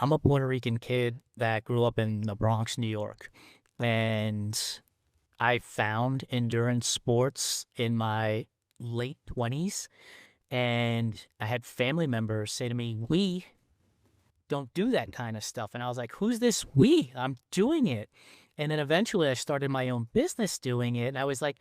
I'm a Puerto Rican kid that grew up in the Bronx, New York. And I found endurance sports in my late 20s. And I had family members say to me, "We don't do that kind of stuff." And I was like, "Who's this we? I'm doing it." And then eventually I started my own business doing it. And I was like,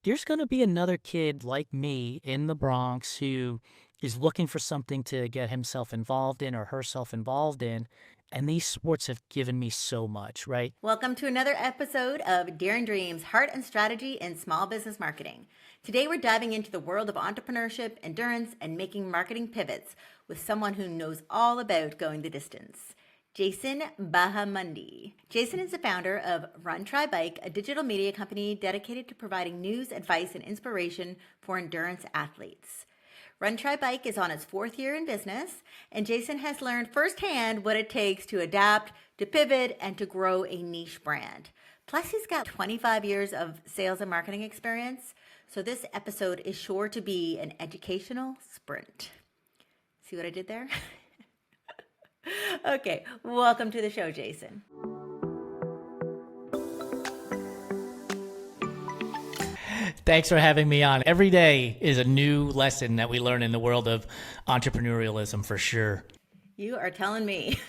there's going to be another kid like me in the Bronx who is looking for something to get himself involved in or herself involved in. And these sports have given me so much, right? Welcome to another episode of Daring Dreams, Heart and Strategy in Small Business Marketing. Today we're diving into the world of entrepreneurship, endurance, and making marketing pivots with someone who knows all about going the distance. Jason Bahamundi. Jason is the founder of Run Try Bike, a digital media company dedicated to providing news, advice, and inspiration for endurance athletes. Run Try Bike is on its fourth year in business, and Jason has learned firsthand what it takes to adapt, to pivot, and to grow a niche brand. Plus, he's got 25 years of sales and marketing experience, so this episode is sure to be an educational sprint. See what I did there? Okay, welcome to the show, Jason. Thanks for having me on. Every day is a new lesson that we learn in the world of entrepreneurialism for sure. You are telling me.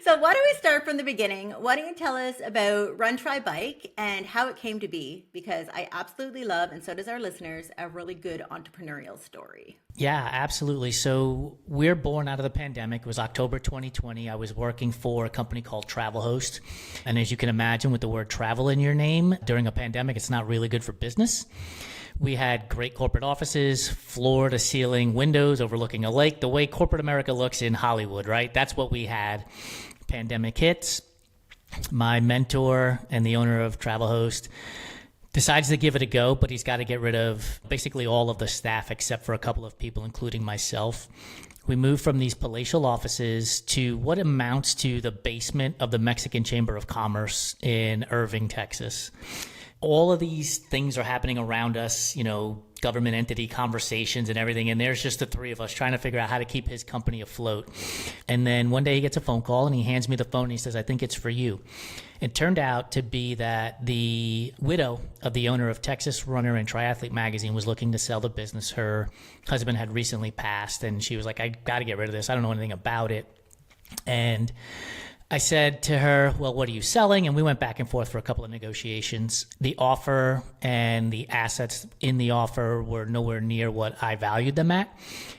So why don't we start from the beginning? Why don't you tell us about Run Try Bike and how it came to be? Because I absolutely love, and so does our listeners, a really good entrepreneurial story. Yeah, absolutely. So we're born out of the pandemic. It was October 2020. I was working for a company called Travel Host. And as you can imagine, with the word travel in your name, during a pandemic, it's not really good for business. We had great corporate offices, floor to ceiling windows overlooking a lake, the way corporate America looks in Hollywood, right? That's what we had. Pandemic hits. My mentor and the owner of Travel Host decides to give it a go, but he's got to get rid of basically all of the staff except for a couple of people, including myself. We moved from these palatial offices to what amounts to the basement of the Mexican Chamber of Commerce in Irving, Texas. All of these things are happening around us, government entity conversations and everything. And there's just the three of us trying to figure out how to keep his company afloat. And then one day he gets a phone call and he hands me the phone and he says, "I think it's for you." It turned out to be that the widow of the owner of Texas Runner and Triathlete magazine was looking to sell the business. Her husband had recently passed and she was like, "I got to get rid of this. I don't know anything about it." And I said to her, "Well, what are you selling?" And we went back and forth for a couple of negotiations. The offer and the assets in the offer were nowhere near what I valued them at.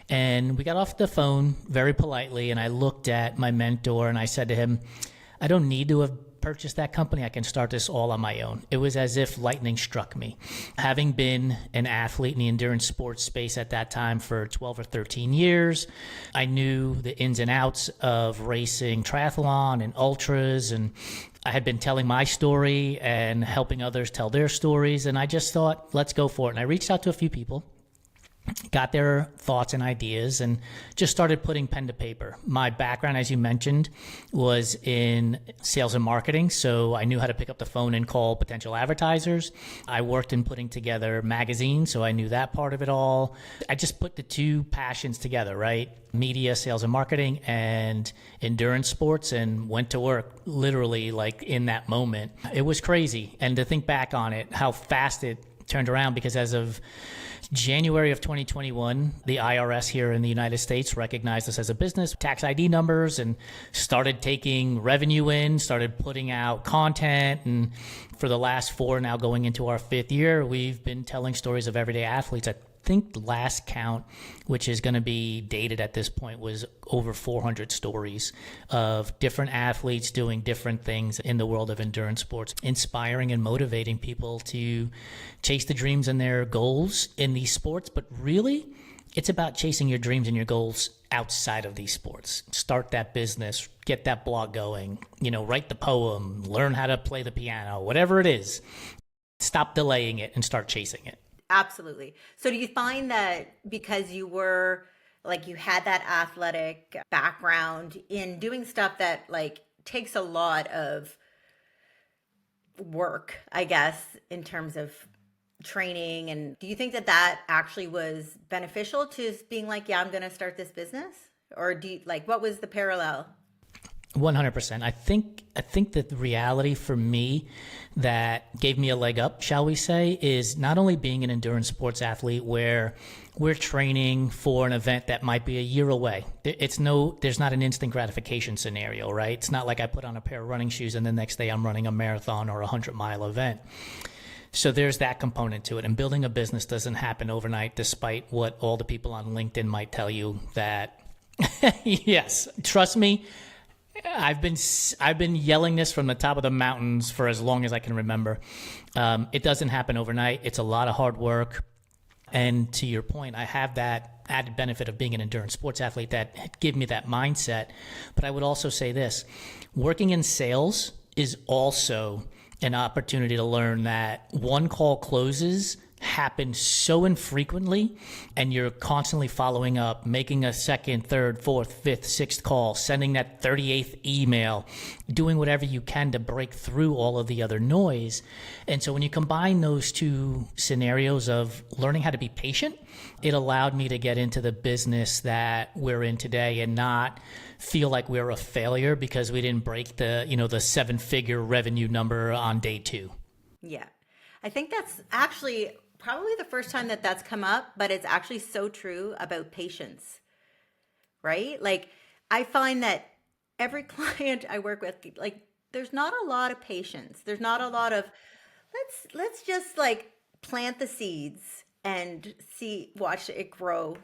And we got off the phone very politely, and I looked at my mentor and I said to him, "I don't need to have purchased that company. I can start this all on my own." It was as if lightning struck me. Having been an athlete in the endurance sports space at that time for 12 or 13 years, I knew the ins and outs of racing triathlon and ultras, and I had been telling my story and helping others tell their stories, and I just thought, let's go for it. And I reached out to a few people, got their thoughts and ideas, and just started putting pen to paper. My background, as you mentioned, was in sales and marketing, so I knew how to pick up the phone and call potential advertisers. I worked in putting together magazines, so I knew that part of it all. I just put the two passions together, right? Media, sales and marketing, and endurance sports, and went to work literally like in that moment. It was crazy. And to think back on it, how fast it turned around, because as of January of 2021, the IRS here in the United States recognized us as a business, tax ID numbers, and started taking revenue in, started putting out content. And for the last four, now going into our fifth year, we've been telling stories of everyday athletes. I think the last count, which is going to be dated at this point, was over 400 stories of different athletes doing different things in the world of endurance sports, inspiring and motivating people to chase the dreams and their goals in these sports. But really, it's about chasing your dreams and your goals outside of these sports. Start that business, get that blog going, write the poem, learn how to play the piano, whatever it is. Stop delaying it and start chasing it. Absolutely. So do you find that because you were like you had that athletic background in doing stuff that like takes a lot of work, I guess, in terms of training, and do you think that that actually was beneficial to being like, yeah, I'm going to start this business? Or do you like what was the parallel? 100%. I think that the reality for me that gave me a leg up, shall we say, is not only being an endurance sports athlete where we're training for an event that might be a year away. There's not an instant gratification scenario, right? It's not like I put on a pair of running shoes and the next day I'm running a marathon or a 100-mile event. So there's that component to it. And building a business doesn't happen overnight, despite what all the people on LinkedIn might tell you that, yes, trust me, I've been yelling this from the top of the mountains for as long as I can remember. It doesn't happen overnight. It's a lot of hard work. And to your point, I have that added benefit of being an endurance sports athlete that give me that mindset. But I would also say this, working in sales is also an opportunity to learn that one call closes happen so infrequently, and you're constantly following up, making a second, third, fourth, fifth, sixth call, sending that 38th email, doing whatever you can to break through all of the other noise. And so when you combine those two scenarios of learning how to be patient, it allowed me to get into the business that we're in today and not feel like we're a failure because we didn't break the 7-figure revenue number on day 2. Yeah. I think that's actually probably the first time that that's come up, but it's actually so true about patience, right? Like, I find that every client I work with, like, there's not a lot of patience. There's not a lot of, let's just like plant the seeds and watch it grow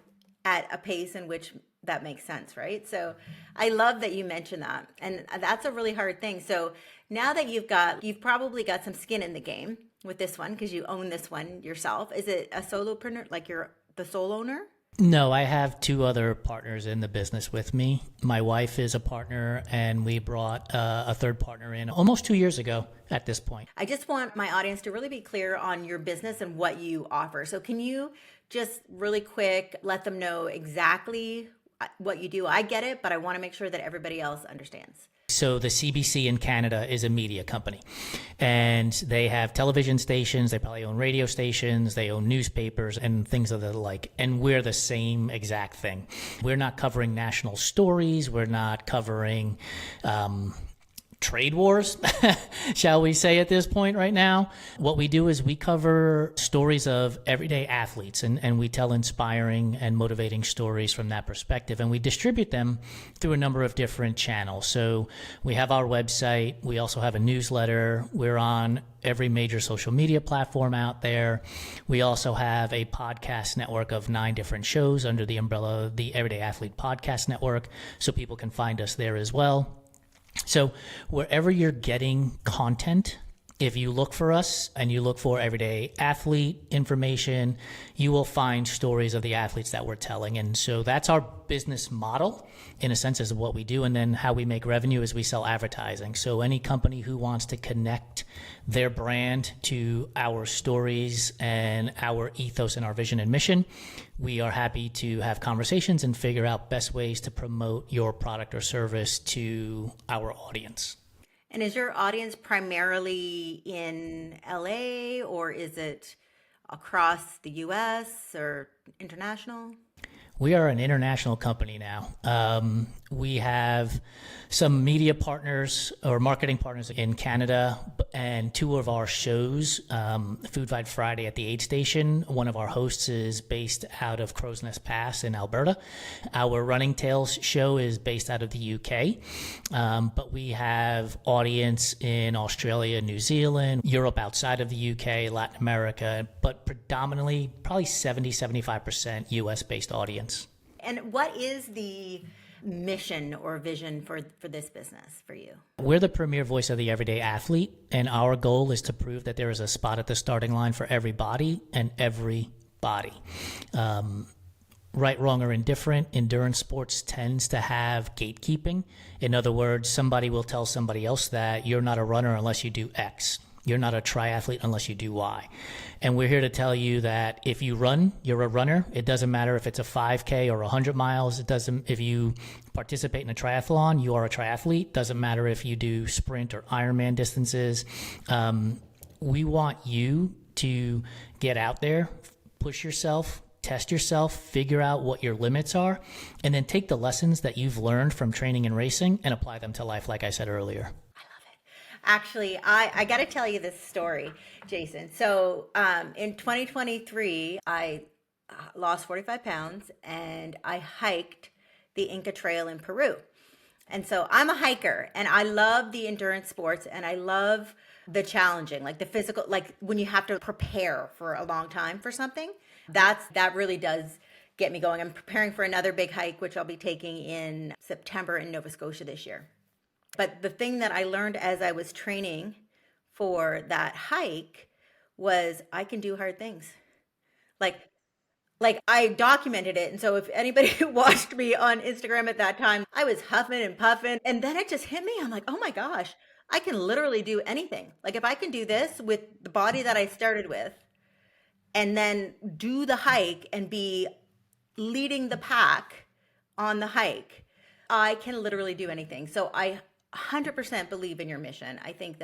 at a pace in which that makes sense, right? So I love that you mentioned that. And that's a really hard thing. So now that you've probably got some skin in the game with this one because you own this one yourself. Is it a solopreneur, like you're the sole owner? No, I have 2 other partners in the business with me. My wife is a partner, and we brought a third partner in almost 2 years ago at this point. I just want my audience to really be clear on your business and what you offer. So can you just really quick let them know exactly what you do? I get it, but I want to make sure that everybody else understands. So the CBC in Canada is a media company, and they have television stations. They probably own radio stations. They own newspapers and things of the like. And we're the same exact thing. We're not covering national stories. We're not covering trade wars, shall we say, at this point right now. What we do is we cover stories of everyday athletes, and we tell inspiring and motivating stories from that perspective, and we distribute them through a number of different channels. So we have our website. We also have a newsletter. We're on every major social media platform out there. We also have a podcast network of 9 different shows under the umbrella of the Everyday Athlete Podcast Network, so people can find us there as well. So wherever you're getting content, if you look for us and you look for everyday athlete information, you will find stories of the athletes that we're telling. And so that's our business model, in a sense, is what we do. And then how we make revenue is we sell advertising. So any company who wants to connect their brand to our stories and our ethos and our vision and mission, we are happy to have conversations and figure out best ways to promote your product or service to our audience. And is your audience primarily in LA, or is it across the US or international? We are an international company now. We have some media partners or marketing partners in Canada, and 2 of our shows, Food Fight Friday at the Aid Station. One of our hosts is based out of Crow's Nest Pass in Alberta. Our Running Tales show is based out of the UK, but we have audience in Australia, New Zealand, Europe outside of the UK, Latin America, but predominantly probably 70-75% US-based audience. And what is the mission or vision for this business for you? We're the premier voice of the everyday athlete, and our goal is to prove that there is a spot at the starting line for everybody and every body. Right, wrong, or indifferent, endurance sports tends to have gatekeeping. In other words, somebody will tell somebody else that you're not a runner unless you do X. You're not a triathlete unless you do Y. And we're here to tell you that if you run, you're a runner. It doesn't matter if it's a 5K or 100 miles. It doesn't. If you participate in a triathlon, you are a triathlete. Doesn't matter if you do sprint or Ironman distances. We want you to get out there, push yourself, test yourself, figure out what your limits are, and then take the lessons that you've learned from training and racing and apply them to life, like I said earlier. Actually, I got to tell you this story, Jason. So in 2023, I lost 45 pounds and I hiked the Inca Trail in Peru. And so I'm a hiker and I love the endurance sports and I love the challenging, like the physical, like when you have to prepare for a long time for something. That really does get me going. I'm preparing for another big hike, which I'll be taking in September in Nova Scotia this year. But the thing that I learned as I was training for that hike was I can do hard things. Like like I documented it. And so if anybody watched me on Instagram at that time, I was huffing and puffing. And then it just hit me. I'm like, oh my gosh, I can literally do anything. Like if I can do this with the body that I started with and then do the hike and be leading the pack on the hike, I can literally do anything. So I 100% believe in your mission. I think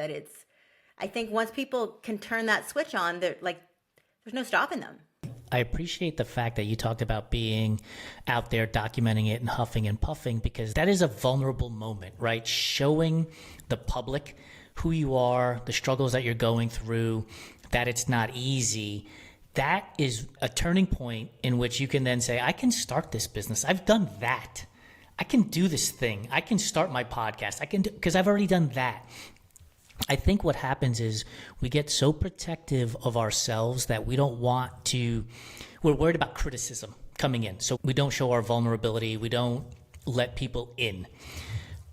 once people can turn that switch on, they're like, there's no stopping them. I appreciate the fact that you talked about being out there documenting it and huffing and puffing, because that is a vulnerable moment, right? Showing the public who you are, the struggles that you're going through, that it's not easy. That is a turning point in which you can then say, I can start this business. I've done that. I can do this thing. I can start my podcast. I can do, because I've already done that. I think what happens is we get so protective of ourselves that we don't want to, we're worried about criticism coming in. So we don't show our vulnerability. We don't let people in.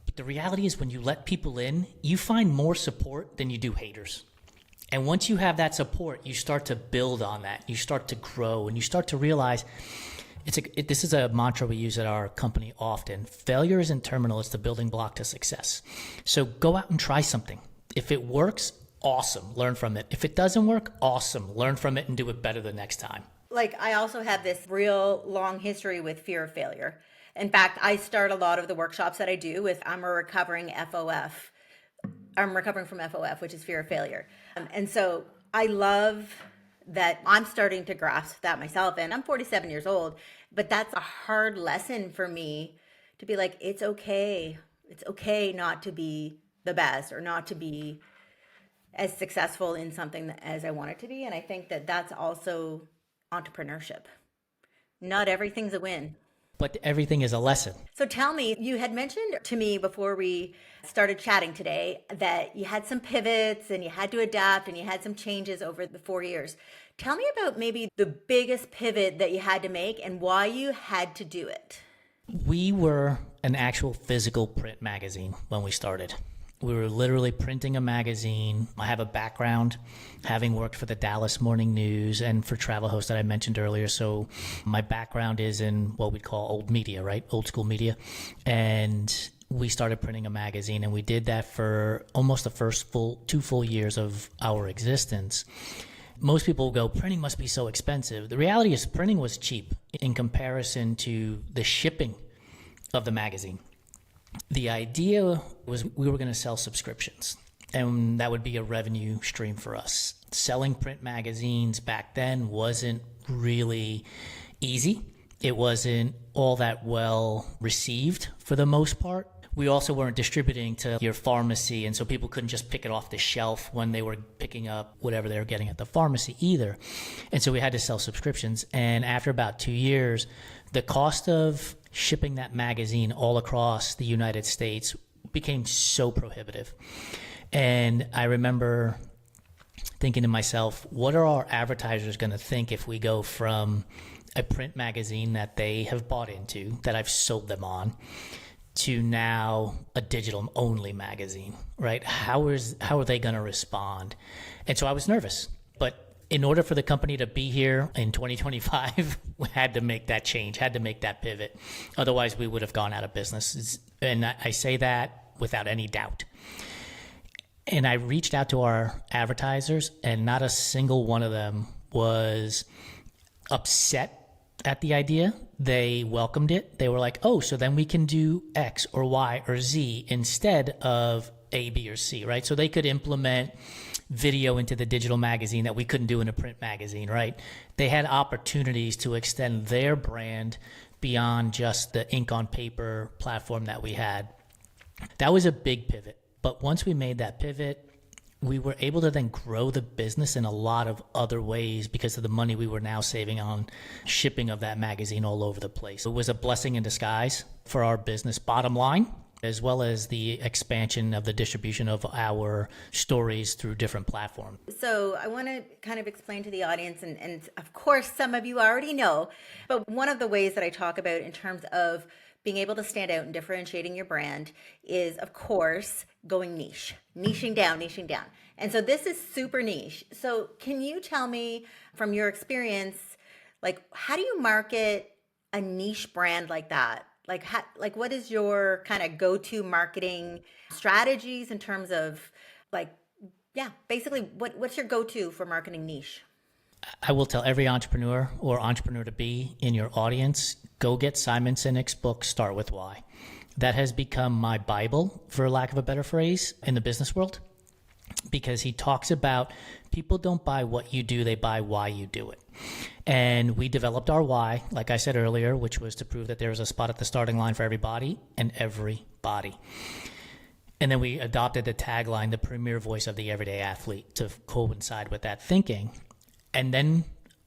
But the reality is when you let people in, you find more support than you do haters. And once you have that support, you start to build on that. You start to grow and you start to realize this is a mantra we use at our company often. Failure isn't terminal. It's the building block to success. So go out and try something. If it works, awesome. Learn from it. If it doesn't work, awesome. Learn from it and do it better the next time. Like I also have this real long history with fear of failure. In fact, I start a lot of the workshops that I do with I'm recovering from FOF, which is fear of failure. And so I love that I'm starting to grasp that myself. And I'm 47 years old, but that's a hard lesson for me to be like, it's okay. It's okay not to be the best or not to be as successful in something as I want it to be. And I think that that's also entrepreneurship. Not everything's a win. But everything is a lesson. So tell me, you had mentioned to me before we started chatting today that you had some pivots and you had to adapt and you had some changes over the 4 years. Tell me about maybe the biggest pivot that you had to make and why you had to do it. We were an actual physical print magazine when we started. We were literally printing a magazine. I have a background having worked for the Dallas Morning News and for Travel Host that I mentioned earlier. So my background is in what we'd call old media, right? Old school media. And we started printing a magazine and we did that for almost the first 2 full years of our existence. Most people go, printing must be so expensive. The reality is printing was cheap in comparison to the shipping of the magazine. The idea was we were going to sell subscriptions, and that would be a revenue stream for us. Selling print magazines back then wasn't really easy. It wasn't all that well received for the most part. We also weren't distributing to your pharmacy, and so people couldn't just pick it off the shelf when they were picking up whatever they were getting at the pharmacy either. And so we had to sell subscriptions. And after about 2 years, the cost of shipping that magazine all across the United States became so prohibitive. And I remember thinking to myself, what are our advertisers going to think if we go from a print magazine that they have bought into, that I've sold them on, to now a digital only magazine, right? How are they going to respond? And so I was nervous, but in order for the company to be here in 2025, we had to make that change, had to make that pivot. Otherwise, we would have gone out of business. And I say that without any doubt. And I reached out to our advertisers, and not a single one of them was upset at the idea. They welcomed it. They were like, oh, so then we can do X or Y or Z instead of A, B, or C, right? So they could implement video into the digital magazine that we couldn't do in a print magazine, right? They had opportunities to extend their brand beyond just the ink on paper platform that we had. That was a big pivot. But once we made that pivot, we were able to then grow the business in a lot of other ways because of the money we were now saving on shipping of that magazine all over the place. It was a blessing in disguise for our business bottom line, as well as the expansion of the distribution of our stories through different platforms. So I want to kind of explain to the audience, and of course, some of you already know, but one of the ways that I talk about in terms of being able to stand out and differentiating your brand is, of course, going niching down. And so this is super niche. So can you tell me from your experience, like, how do you market a niche brand like that? Like, what is your kind of go-to marketing strategies in terms of basically what's your go-to for marketing niche? I will tell every entrepreneur or entrepreneur to be in your audience, go get Simon Sinek's book, Start With Why. That has become my Bible, for lack of a better phrase, in the business world, because he talks about people don't buy what you do, they buy why you do it. And we developed our why, like I said earlier, which was to prove that there was a spot at the starting line for everybody and everybody. And then we adopted the tagline, the premier voice of the everyday athlete, to coincide with that thinking. And then,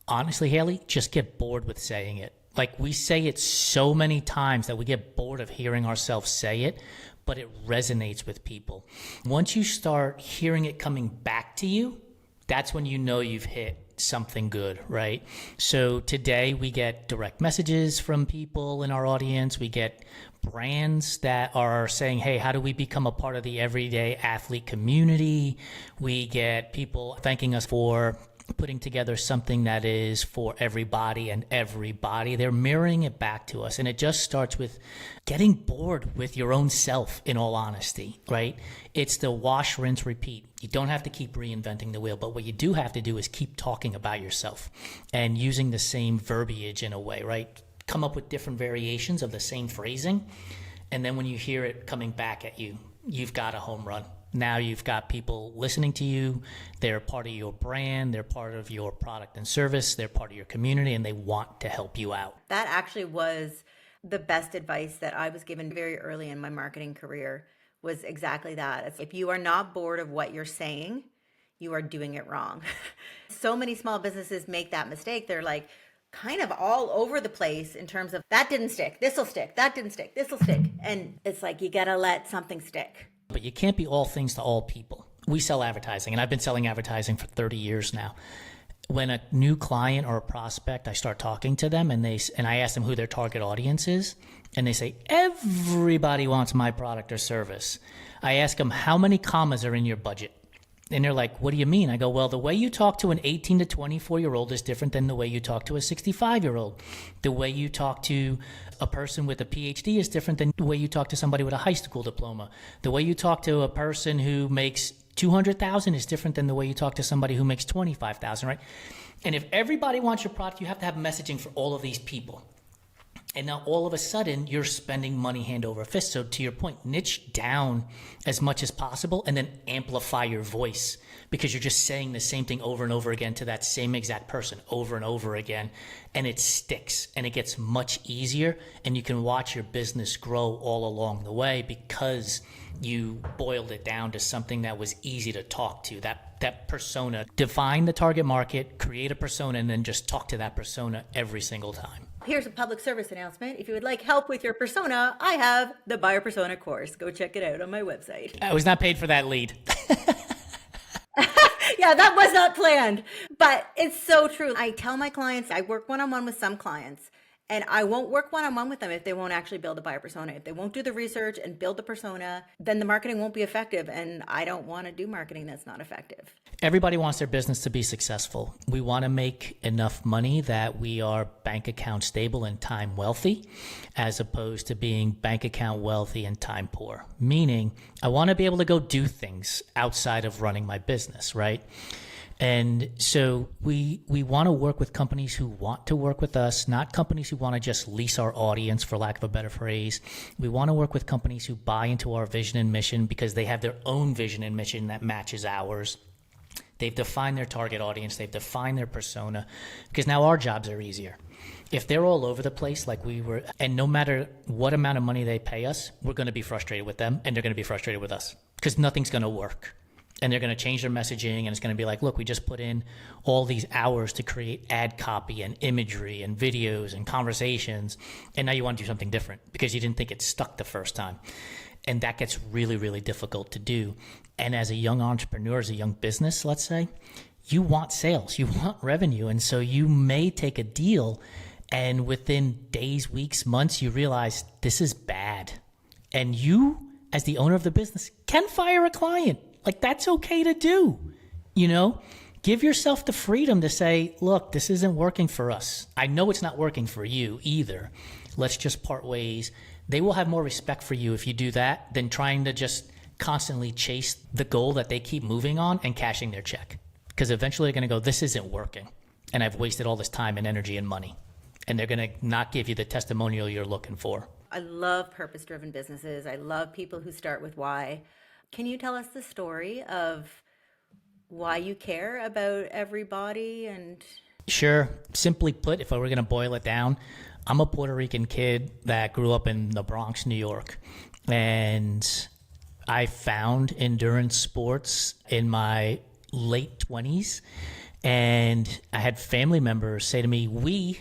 honestly, Hayley, just get bored with saying it. Like, we say it so many times that we get bored of hearing ourselves say it, but it resonates with people. Once you start hearing it coming back to you, that's when you know you've hit something good, right? So today we get direct messages from people in our audience. We get brands that are saying, hey, how do we become a part of the everyday athlete community? We get people thanking us for putting together something that is for everybody and everybody. They're mirroring it back to us. And it just starts with getting bored with your own self, in all honesty, right? It's the wash, rinse, repeat. You don't have to keep reinventing the wheel, but what you do have to do is keep talking about yourself and using the same verbiage in a way, right? Come up with different variations of the same phrasing. And then when you hear it coming back at you, you've got a home run. Now you've got people listening to you. They're part of your brand. They're part of your product and service. They're part of your community, and they want to help you out. That actually was the best advice that I was given very early in my marketing career, was exactly that. If you are not bored of what you're saying, you are doing it wrong. So many small businesses make that mistake. They're like kind of all over the place in terms of that didn't stick, this will stick, that didn't stick, this will stick. And it's like, you got to let something stick. But you can't be all things to all people. We sell advertising, and I've been selling advertising for 30 years now. When a new client or a prospect, I start talking to them, and I ask them who their target audience is, and they say, everybody wants my product or service. I ask them, how many commas are in your budget? And they're like, what do you mean? I go, well, the way you talk to an 18 to 24-year-old is different than the way you talk to a 65-year-old. The way you talk to a person with a PhD is different than the way you talk to somebody with a high school diploma. The way you talk to a person who makes $200,000 is different than the way you talk to somebody who makes $25,000, right? And if everybody wants your product, you have to have messaging for all of these people. And now all of a sudden, you're spending money hand over fist. So to your point, niche down as much as possible and then amplify your voice, because you're just saying the same thing over and over again to that same exact person over and over again. And it sticks and it gets much easier, and you can watch your business grow all along the way because you boiled it down to something that was easy to talk to, that persona. Define the target market, create a persona, and then just talk to that persona every single time. Here's a public service announcement. If you would like help with your persona, I have the Buyer Persona course. Go check it out on my website. I was not paid for that lead. Yeah, that was not planned, but it's so true. I tell my clients, I work one-on-one with some clients, and I won't work one-on-one with them if they won't actually build a buyer persona. If they won't do the research and build the persona, then the marketing won't be effective. And I don't want to do marketing that's not effective. Everybody wants their business to be successful. We want to make enough money that we are bank account stable and time wealthy, as opposed to being bank account wealthy and time poor. Meaning, I want to be able to go do things outside of running my business, right? And so we want to work with companies who want to work with us, not companies who want to just lease our audience, for lack of a better phrase. We want to work with companies who buy into our vision and mission because they have their own vision and mission that matches ours. They've defined their target audience. They've defined their persona, because now our jobs are easier. If they're all over the place like we were, and no matter what amount of money they pay us, we're going to be frustrated with them, and they're going to be frustrated with us, because nothing's going to work. And they're going to change their messaging, and it's going to be like, look, we just put in all these hours to create ad copy and imagery and videos and conversations, and now you want to do something different because you didn't think it stuck the first time. And that gets really, really difficult to do. And as a young entrepreneur, as a young business, let's say, you want sales, you want revenue. And so you may take a deal, and within days, weeks, months, you realize this is bad. And you, as the owner of the business, can fire a client. Like, that's okay to do, you know? Give yourself the freedom to say, look, this isn't working for us. I know it's not working for you either. Let's just part ways. They will have more respect for you if you do that than trying to just constantly chase the goal that they keep moving on and cashing their check. Because eventually they're going to go, this isn't working, and I've wasted all this time and energy and money. And they're going to not give you the testimonial you're looking for. I love purpose-driven businesses. I love people who start with why. Can you tell us the story of why you care about everybody? And Sure. Simply put, if I were going to boil it down, I'm a Puerto Rican kid that grew up in the Bronx, New York. And I found endurance sports in my late 20s. And I had family members say to me, we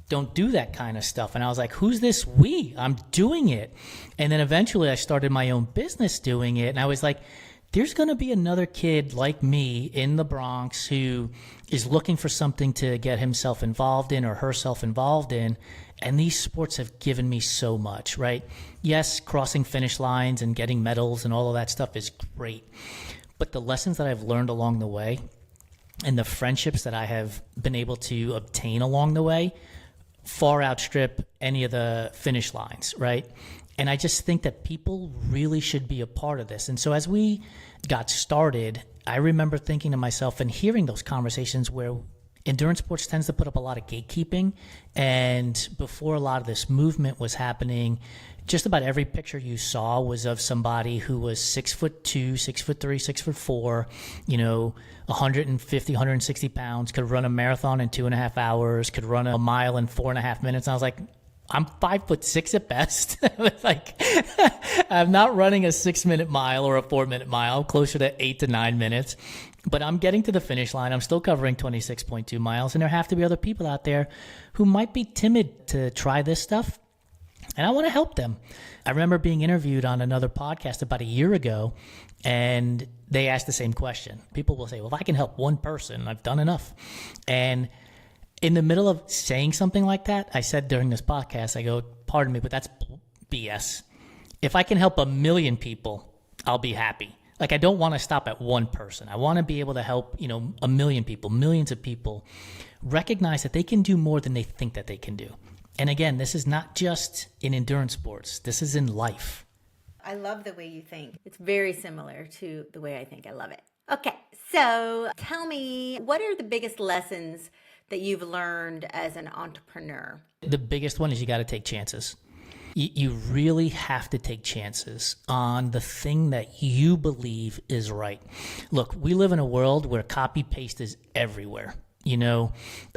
don't do that kind of stuff. And I was like, who's this we? I'm doing it. And then eventually I started my own business doing it. And I was like, there's going to be another kid like me in the Bronx who is looking for something to get himself involved in or herself involved in. And these sports have given me so much, right? Yes, crossing finish lines and getting medals and all of that stuff is great. But the lessons that I've learned along the way and the friendships that I have been able to obtain along the way far outstrip any of the finish lines, right? And I just think that people really should be a part of this. And so as we got started, I remember thinking to myself and hearing those conversations where endurance sports tends to put up a lot of gatekeeping. And before a lot of this movement was happening, just about every picture you saw was of somebody who was 6'2", 6'3", 6'4", 150, 160 pounds, could run a marathon in 2.5 hours, could run a mile in 4.5 minutes. And I was like, I'm 5'6" at best. Like, I'm not running a 6-minute mile or a 4-minute mile, closer to 8 to 9 minutes. But I'm getting to the finish line. I'm still covering 26.2 miles. And there have to be other people out there who might be timid to try this stuff. And I want to help them. I remember being interviewed on another podcast about a year ago, and they asked the same question. People will say, well, if I can help one person, I've done enough. And in the middle of saying something like that, I said during this podcast, I go, pardon me, but that's BS. If I can help 1 million people, I'll be happy. Like, I don't want to stop at one person. I want to be able to help, 1 million people, millions of people recognize that they can do more than they think that they can do. And again, this is not just in endurance sports. This is in life. I love the way you think. It's very similar to the way I think. I love it. Okay, so tell me, what are the biggest lessons that you've learned as an entrepreneur? The biggest one is you got to take chances. You really have to take chances on the thing that you believe is right. Look, we live in a world where copy paste is everywhere.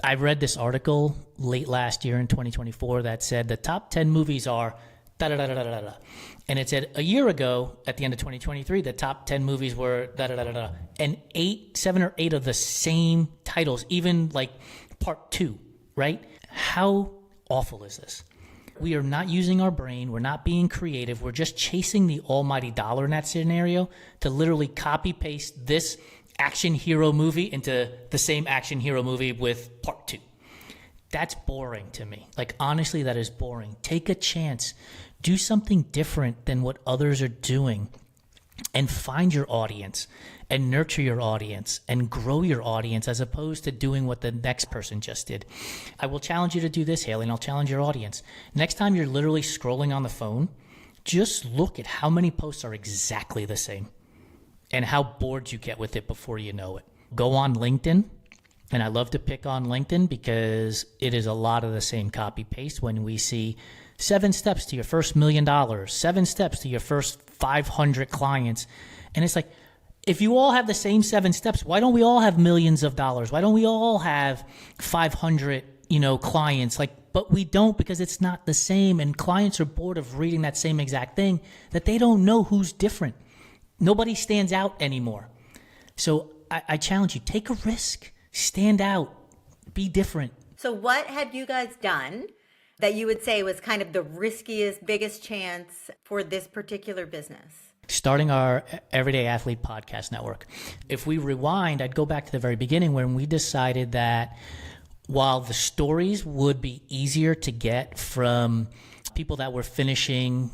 I read this article late last year in 2024 that said the top 10 movies are da-da-da-da-da-da. And it said a year ago, at the end of 2023, the top 10 movies were da-da-da-da-da. And 7 or 8 of the same titles, even like part 2, right? How awful is this? We are not using our brain. We're not being creative. We're just chasing the almighty dollar in that scenario to literally copy paste this action hero movie into the same action hero movie with part 2. That's boring to me. Like, honestly, that is boring. Take a chance. Do something different than what others are doing, and find your audience and nurture your audience and grow your audience, as opposed to doing what the next person just did. I will challenge you to do this, Hayley, and I'll challenge your audience. Next time you're literally scrolling on the phone, just look at how many posts are exactly the same and how bored you get with it before you know it. Go on LinkedIn. And I love to pick on LinkedIn because it is a lot of the same copy paste when we see 7 steps to your first $1 million, 7 steps to your first 500 clients. And it's like, if you all have the same 7 steps, why don't we all have millions of dollars? Why don't we all have 500, clients? But we don't, because it's not the same. And clients are bored of reading that same exact thing, that they don't know who's different. Nobody stands out anymore. So I challenge you, take a risk, stand out, be different. So what have you guys done that you would say was kind of the riskiest, biggest chance for this particular business? Starting our Everyday Athlete Podcast Network. If we rewind, I'd go back to the very beginning when we decided that while the stories would be easier to get from people that were finishing,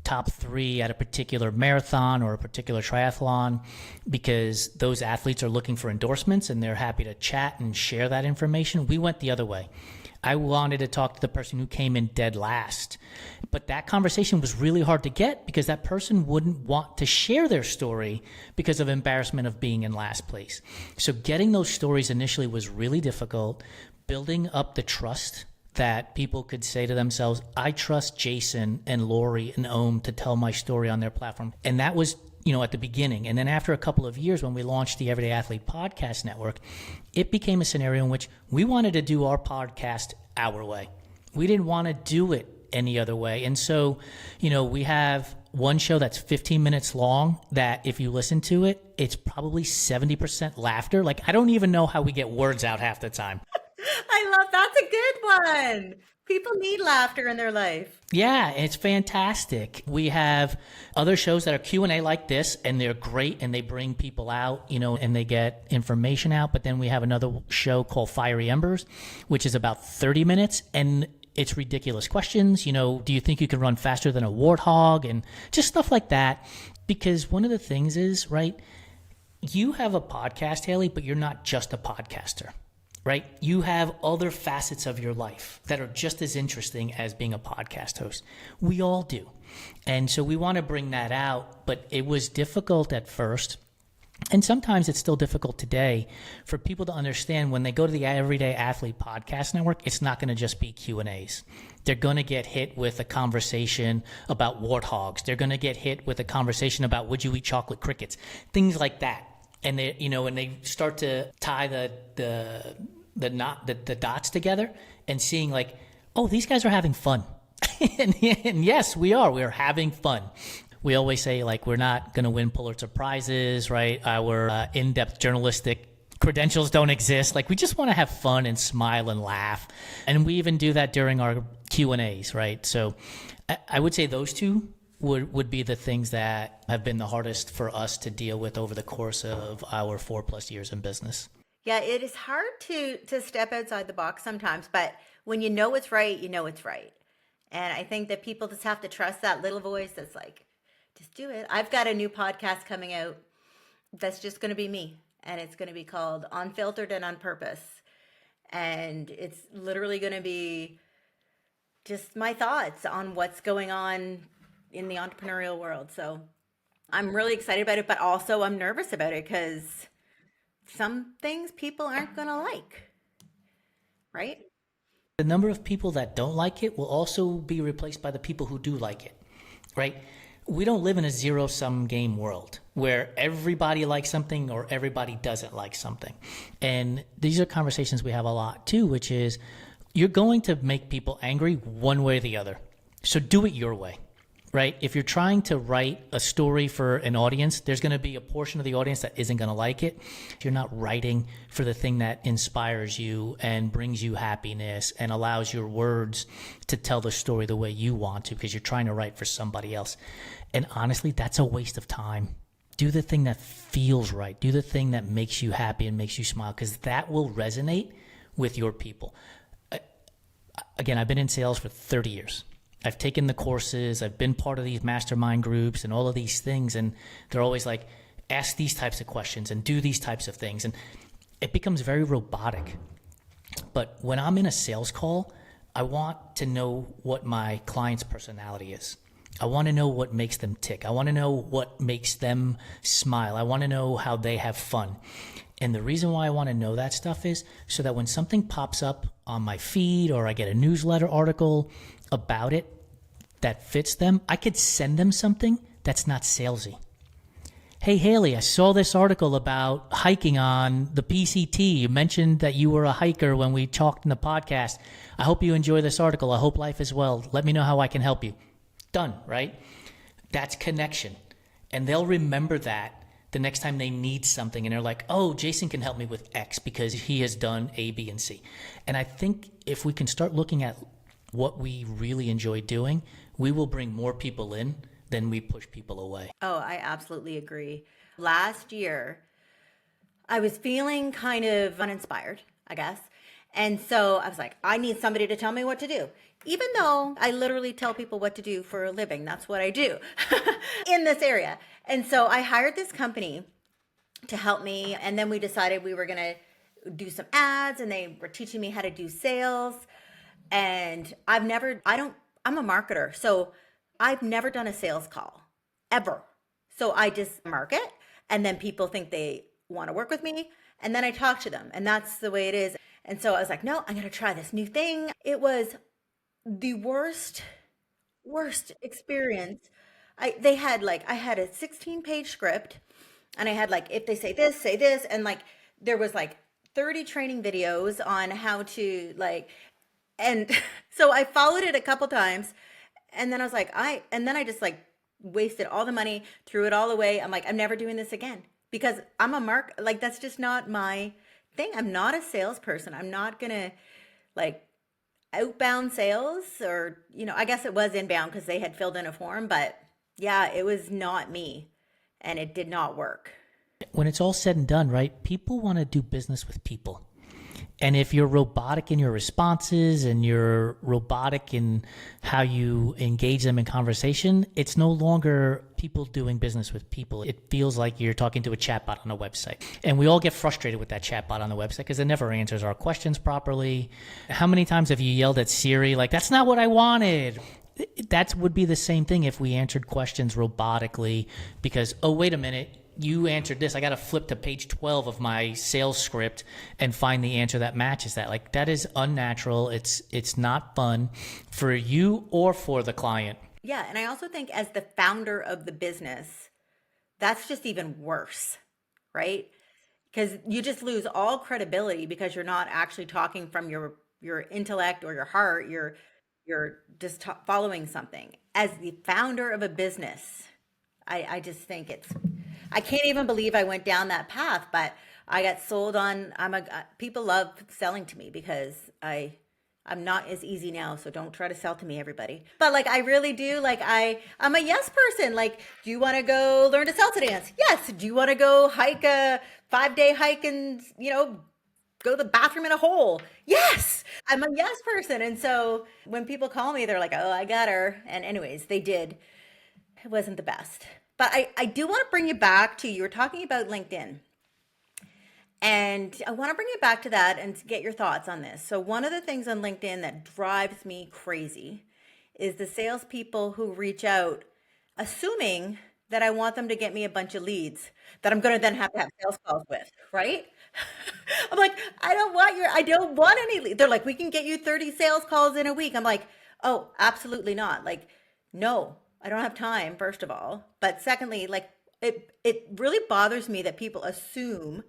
top 3 at a particular marathon or a particular triathlon, because those athletes are looking for endorsements and they're happy to chat and share that information, we went the other way. I wanted to talk to the person who came in dead last. But that conversation was really hard to get because that person wouldn't want to share their story because of embarrassment of being in last place. So getting those stories initially was really difficult, building up the trust that people could say to themselves, I trust Jason and Lori and Ohm to tell my story on their platform. And that was, at the beginning. And then after a couple of years, when we launched the Everyday Athlete Podcast Network, it became a scenario in which we wanted to do our podcast our way. We didn't want to do it any other way. And so, we have one show that's 15 minutes long that if you listen to it, it's probably 70% laughter. I don't even know how we get words out half the time. I love, that's a good one. People need laughter in their life. Yeah, it's fantastic. We have other shows that are Q&A like this, and they're great, and they bring people out, and they get information out. But then we have another show called Fiery Embers, which is about 30 minutes, and it's ridiculous questions. Do you think you can run faster than a warthog? And just stuff like that. Because one of the things is, right, you have a podcast, Hayley, but you're not just a podcaster. Right? You have other facets of your life that are just as interesting as being a podcast host. We all do. And so we want to bring that out, but it was difficult at first. And sometimes it's still difficult today for people to understand when they go to the Everyday Athlete Podcast Network, it's not going to just be Q&As. They're going to get hit with a conversation about warthogs. They're going to get hit with a conversation about would you eat chocolate crickets, things like that. And they, and they start to tie the dots together and seeing oh, these guys are having fun. and yes, we are. We're having fun. We always say we're not going to win Pulitzer Prizes, right? Our in-depth journalistic credentials don't exist. We just want to have fun and smile and laugh. And we even do that during our Q&As, right? So I would say those two would be the things that have been the hardest for us to deal with over the course of our 4+ years in business. Yeah, it is hard to step outside the box sometimes, but when you know it's right, you know it's right. And I think that people just have to trust that little voice that's just do it. I've got a new podcast coming out that's just going to be me, and it's going to be called Unfiltered and On Purpose. And it's literally going to be just my thoughts on what's going on in the entrepreneurial world. So I'm really excited about it, but also I'm nervous about it because some things people aren't going to like, right? The number of people that don't like it will also be replaced by the people who do like it, right? We don't live in a zero-sum game world where everybody likes something or everybody doesn't like something. And these are conversations we have a lot too, which is you're going to make people angry one way or the other. So do it your way. Right? If you're trying to write a story for an audience, there's going to be a portion of the audience that isn't going to like it. You're not writing for the thing that inspires you and brings you happiness and allows your words to tell the story the way you want to because you're trying to write for somebody else. And honestly, that's a waste of time. Do the thing that feels right. Do the thing that makes you happy and makes you smile because that will resonate with your people. Again, I've been in sales for 30 years. I've taken the courses, I've been part of these mastermind groups and all of these things, and they're always ask these types of questions and do these types of things. And it becomes very robotic. But when I'm in a sales call, I want to know what my client's personality is. I want to know what makes them tick. I want to know what makes them smile. I want to know how they have fun. And the reason why I want to know that stuff is so that when something pops up on my feed or I get a newsletter article about it that fits them, I could send them something that's not salesy. hey, Hayley, I saw this article about hiking on the PCT. You mentioned that you were a hiker when we talked in the podcast. I hope you enjoy this article. I hope life is well. Let me know how I can help you. Done, right? That's connection. And they'll remember that the next time they need something and they're like, oh, Jason can help me with X because he has done A, B, and C. And I think if we can start looking at what we really enjoy doing, we will bring more people in than we push people away. Oh, I absolutely agree. Last year, I was feeling kind of uninspired, I guess. And so I was like, I need somebody to tell me what to do. Even though I literally tell people what to do for a living. That's what I do in this area. And so I hired this company to help me. And then we decided we were going to do some ads, and they were teaching me how to do sales. And I'm a marketer. So I've never done a sales call ever. So I just market, and then people think they want to work with me. And then I talk to them, and that's the way it is. And so I was like, no, I'm going to try this new thing. It was the worst experience. I had a 16-page script, and I had like, if they say this, and like there was like 30 training videos on how to like, and so I followed it a couple times, and then I was like, and then I just like wasted all the money, threw it all away. I'm like, I'm never doing this again because like that's just not my thing. I'm not a salesperson. I'm not gonna like outbound sales, or I guess it was inbound because they had filled in a form, but yeah, it was not me, and it did not work. When it's all said and done, right, people want to do business with people. And if you're robotic in your responses and you're robotic in how you engage them in conversation, it's no longer people doing business with people. It feels like you're talking to a chatbot on a website. And we all get frustrated with that chatbot on the website because it never answers our questions properly. How many times have you yelled at Siri, like, that's not what I wanted? That would be the same thing if we answered questions robotically because, oh, wait a minute, you answered this. I got to flip to page 12 of my sales script and find the answer that matches that. Like, that is unnatural. It's not fun for you or for the client. Yeah. And I also think as the founder of the business, that's just even worse, right? Because you just lose all credibility because you're not actually talking from your intellect or your heart. You're just following something. As the founder of a business, I just think I can't even believe I went down that path, but I got sold on. People love selling to me because I'm not as easy now, so don't try to sell to me, everybody. But like, I really do. Like, I'm a yes person. Like, do you want to go learn to salsa dance? Yes. Do you want to go hike a 5-day hike and go to the bathroom in a hole? Yes. I'm a yes person. And so when people call me, they're like, oh, I got her. And anyways, they did. It wasn't the best. But I do want to bring you back to, you were talking about LinkedIn. And I want to bring you back to that and get your thoughts on this. So one of the things on LinkedIn that drives me crazy is the salespeople who reach out assuming that I want them to get me a bunch of leads that I'm going to then have to have sales calls with, right? I'm like, I don't want any leads. They're like, we can get you 30 sales calls in a week. I'm like, oh, absolutely not. Like, no, I don't have time, first of all. But secondly, like, it really bothers me that people assume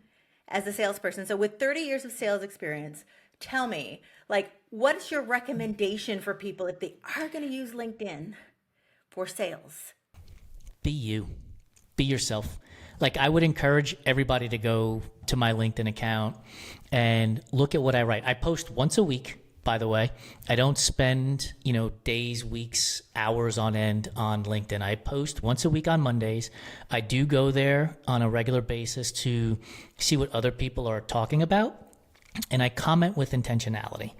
as a salesperson. So with 30 years of sales experience, tell me, like, what's your recommendation for people if they are going to use LinkedIn for sales? Be you. Be yourself. Like, I would encourage everybody to go to my LinkedIn account and look at what I write. I post once a week, by the way. I don't spend, days, weeks, hours on end on LinkedIn. I post once a week on Mondays. I do go there on a regular basis to see what other people are talking about. And I comment with intentionality,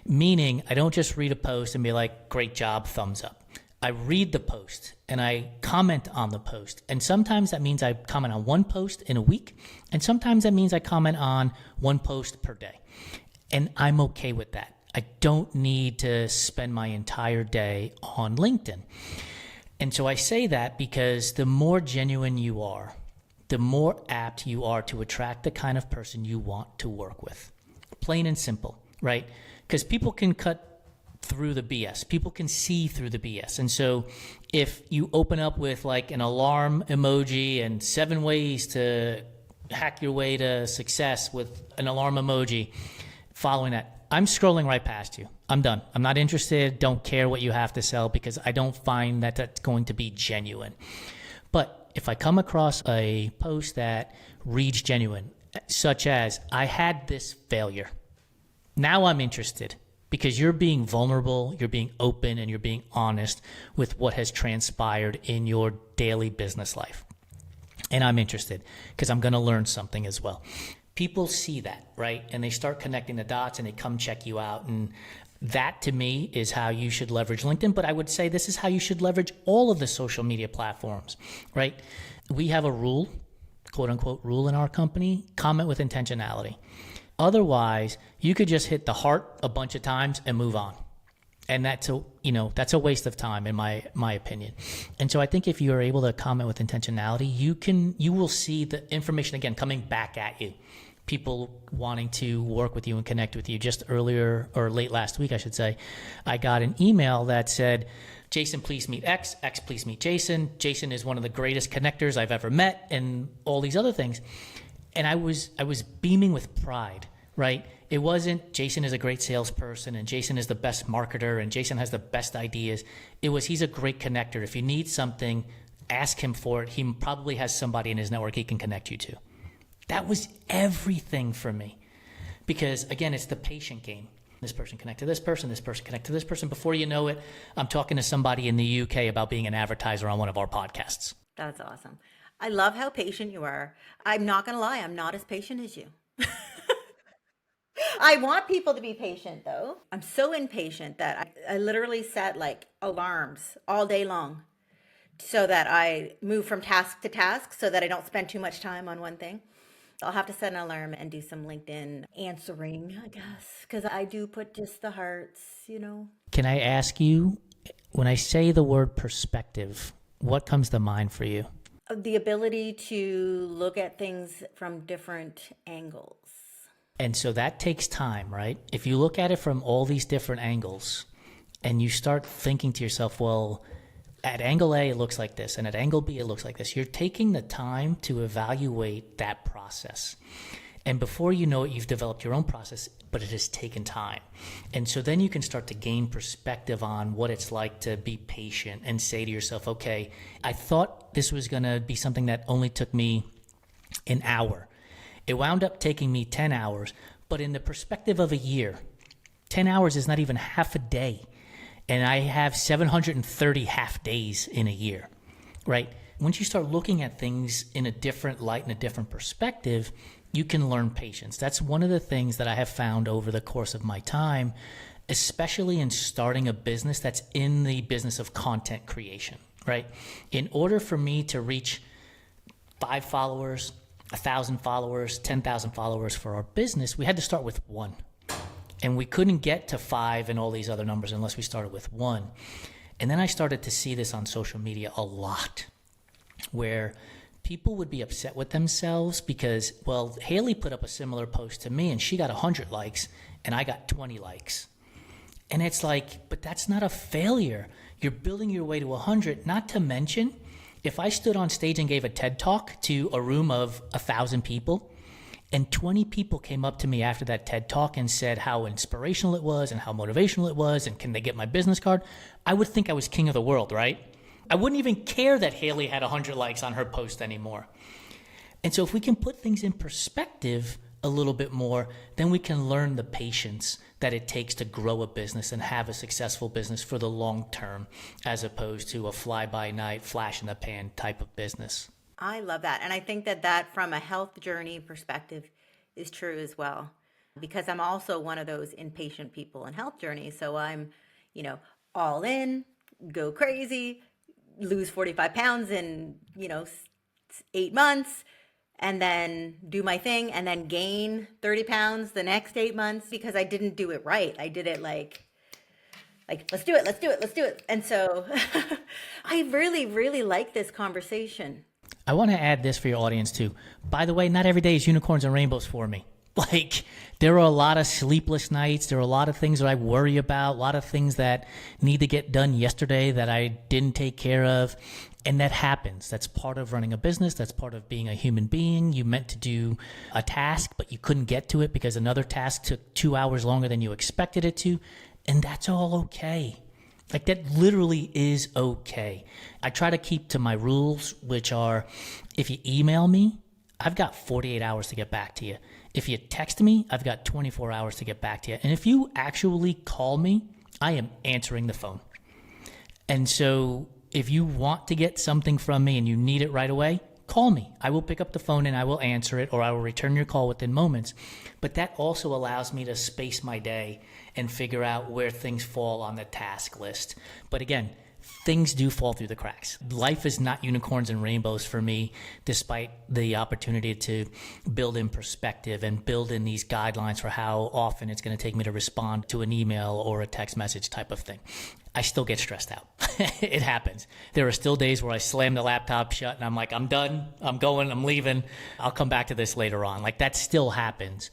meaning I don't just read a post and be like, great job, thumbs up. I read the post and I comment on the post. And sometimes that means I comment on one post in a week. And sometimes that means I comment on one post per day. And I'm okay with that. I don't need to spend my entire day on LinkedIn. And so I say that because the more genuine you are, the more apt you are to attract the kind of person you want to work with. Plain and simple, right? Because people can cut through the BS. People can see through the BS. And so if you open up with like an alarm emoji and 7 ways to hack your way to success with an alarm emoji, following that, I'm scrolling right past you. I'm done. I'm not interested. Don't care what you have to sell because I don't find that that's going to be genuine. But if I come across a post that reads genuine, such as, I had this failure, now I'm interested because you're being vulnerable, you're being open, and you're being honest with what has transpired in your daily business life. And I'm interested because I'm going to learn something as well. People see that, right? And they start connecting the dots and they come check you out. And that to me is how you should leverage LinkedIn. But I would say this is how you should leverage all of the social media platforms, right? We have a rule, quote unquote rule in our company: comment with intentionality. Otherwise, you could just hit the heart a bunch of times and move on. And that's a waste of time in my opinion. And so I think if you are able to comment with intentionality, you will see the information again coming back at you. People wanting to work with you and connect with you. Just earlier, or late last week, I should say, I got an email that said, Jason, please meet X. X, please meet Jason. Jason is one of the greatest connectors I've ever met, and all these other things. And I was beaming with pride, right? It wasn't Jason is a great salesperson and Jason is the best marketer and Jason has the best ideas. It was, he's a great connector. If you need something, ask him for it. He probably has somebody in his network he can connect you to. That was everything for me. Because again, it's the patient game. This person connect to this person connect to this person. Before you know it, I'm talking to somebody in the UK about being an advertiser on one of our podcasts. That's awesome. I love how patient you are. I'm not going to lie, I'm not as patient as you. I want people to be patient though. I'm so impatient that I literally set like alarms all day long so that I move from task to task so that I don't spend too much time on one thing. I'll have to set an alarm and do some LinkedIn answering, I guess, because I do put just the hearts, Can I ask you, when I say the word perspective, what comes to mind for you? The ability to look at things from different angles. And so that takes time, right? If you look at it from all these different angles and you start thinking to yourself, well, at angle A, it looks like this, and at angle B, it looks like this. You're taking the time to evaluate that process. And before you know it, you've developed your own process, but it has taken time. And so then you can start to gain perspective on what it's like to be patient and say to yourself, okay, I thought this was going to be something that only took me an hour. It wound up taking me 10 hours, but in the perspective of a year, 10 hours is not even half a day. And I have 730 half days in a year, right? Once you start looking at things in a different light and a different perspective, you can learn patience. That's one of the things that I have found over the course of my time, especially in starting a business that's in the business of content creation, right? In order for me to reach 5 followers, 1,000 followers, 10,000 followers for our business, we had to start with 1. And we couldn't get to 5 and all these other numbers unless we started with 1. And then I started to see this on social media a lot, where people would be upset with themselves because, well, Hayley put up a similar post to me and she got 100 likes and I got 20 likes. And it's like, but that's not a failure. You're building your way to 100, not to mention, if I stood on stage and gave a TED Talk to a room of 1,000 people, and 20 people came up to me after that TED Talk and said how inspirational it was and how motivational it was and can they get my business card, I would think I was king of the world, right? I wouldn't even care that Hayley had 100 likes on her post anymore. And so if we can put things in perspective a little bit more, then we can learn the patience that it takes to grow a business and have a successful business for the long term, as opposed to a fly-by-night, flash-in-the-pan type of business. I love that. And I think that from a health journey perspective is true as well, because I'm also one of those impatient people in health journeys. So I'm, all in, go crazy, lose 45 pounds in, 8 months, and then do my thing and then gain 30 pounds the next 8 months because I didn't do it right. I did it like, let's do it. And so I really, really like this conversation. I want to add this for your audience too. By the way, not every day is unicorns and rainbows for me. Like, there are a lot of sleepless nights. There are a lot of things that I worry about, a lot of things that need to get done yesterday that I didn't take care of. And that happens. That's part of running a business. That's part of being a human being. You meant to do a task, but you couldn't get to it because another task took 2 hours longer than you expected it to. And that's all okay. Like, that literally is okay. I try to keep to my rules, which are, if you email me, I've got 48 hours to get back to you. If you text me, I've got 24 hours to get back to you. And if you actually call me, I am answering the phone. And so if you want to get something from me and you need it right away, call me. I will pick up the phone and I will answer it, or I will return your call within moments. But that also allows me to space my day and figure out where things fall on the task list. But again, things do fall through the cracks. Life is not unicorns and rainbows for me, despite the opportunity to build in perspective and build in these guidelines for how often it's going to take me to respond to an email or a text message type of thing. I still get stressed out. It happens. There are still days where I slam the laptop shut and I'm like, I'm done, I'm going, I'm leaving. I'll come back to this later on. Like, that still happens.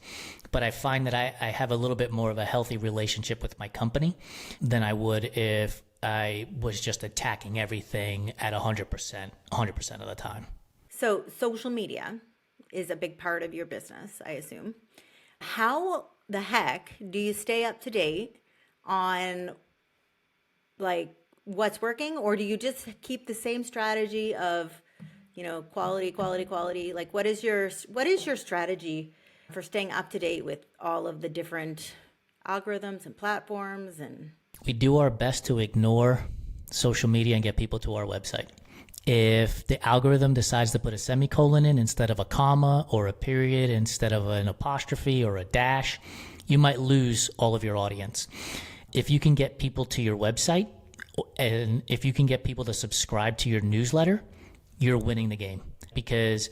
But I find that I have a little bit more of a healthy relationship with my company than I would if I was just attacking everything at 100% of the time. So social media is a big part of your business, I assume. How the heck do you stay up to date on like what's working, or do you just keep the same strategy of, quality? Like, what is your strategy for staying up to date with all of the different algorithms and platforms? And we do our best to ignore social media and get people to our website. If the algorithm decides to put a semicolon in instead of a comma, or a period instead of an apostrophe or a dash, you might lose all of your audience. If you can get people to your website, and if you can get people to subscribe to your newsletter, you're winning the game. Because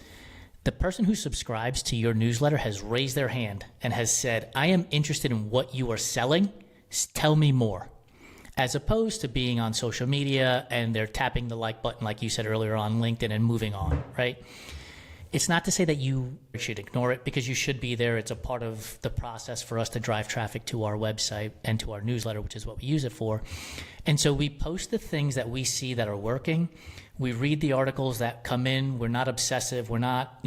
the person who subscribes to your newsletter has raised their hand and has said, I am interested in what you are selling. Tell me more. As opposed to being on social media and they're tapping the like button, like you said earlier, on LinkedIn and moving on, right? It's not to say that you should ignore it, because you should be there. It's a part of the process for us to drive traffic to our website and to our newsletter, which is what we use it for. And so we post the things that we see that are working. We read the articles that come in. We're not obsessive. We're not,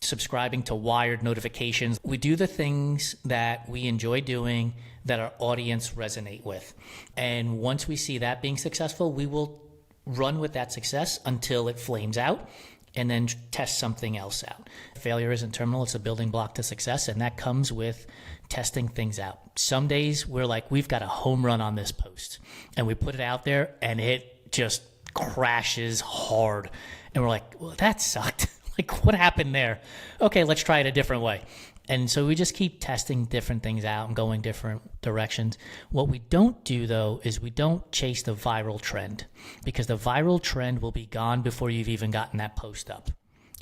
subscribing to wired notifications. We do the things that we enjoy doing that our audience resonate with. And once we see that being successful, we will run with that success until it flames out, and then test something else out. Failure isn't terminal, it's a building block to success, and that comes with testing things out. Some days we're like, we've got a home run on this post, and we put it out there and it just crashes hard. And we're like, well, that sucked. Like, what happened there? Okay, let's try it a different way. And so we just keep testing different things out and going different directions. What we don't do, though, is we don't chase the viral trend, because the viral trend will be gone before you've even gotten that post up.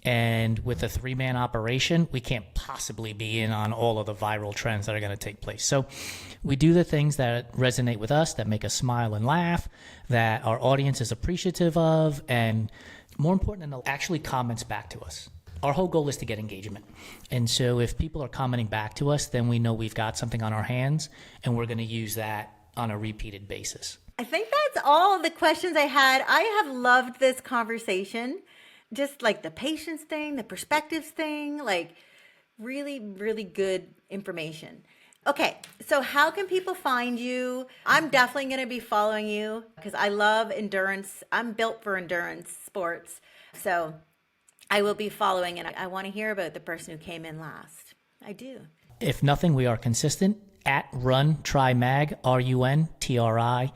And with a 3-man operation, we can't possibly be in on all of the viral trends that are going to take place. So we do the things that resonate with us, that make us smile and laugh, that our audience is appreciative of, and more important, and actually comments back to us. Our whole goal is to get engagement. And so if people are commenting back to us, then we know we've got something on our hands, and we're going to use that on a repeated basis. I think that's all the questions I had. I have loved this conversation. Just like the patience thing, the perspectives thing, like really, really good information. Okay, so how can people find you? I'm definitely going to be following you because I love endurance. I'm built for endurance sports. So I will be following, and I want to hear about the person who came in last. I do. If nothing, we are consistent at Run Try Mag, RUNTRIMAG.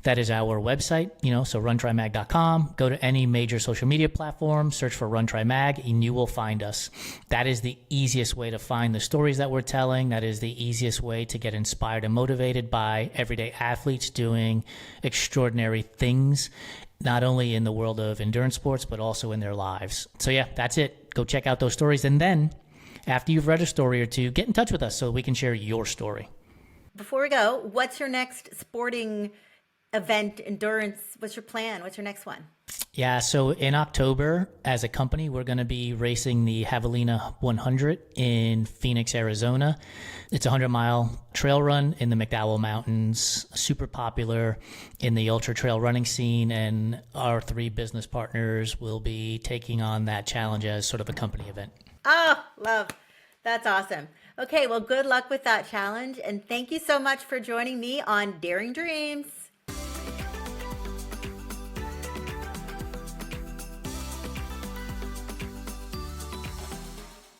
That is our website, so runtrimag.com. Go to any major social media platform, search for Run Try Mag, and you will find us. That is the easiest way to find the stories that we're telling. That is the easiest way to get inspired and motivated by everyday athletes doing extraordinary things, not only in the world of endurance sports, but also in their lives. So yeah, that's it. Go check out those stories. And then after you've read a story or two, get in touch with us so we can share your story. Before we go, what's your next sporting event, endurance? What's your plan? What's your next one? Yeah, so in October, as a company, we're going to be racing the Javelina 100 in Phoenix, Arizona. It's a 100-mile trail run in the McDowell Mountains, super popular in the ultra trail running scene, and our 3 business partners will be taking on that challenge as sort of a company event. Oh, love. That's awesome. Okay, well, good luck with that challenge, and thank you so much for joining me on Daring Dreams.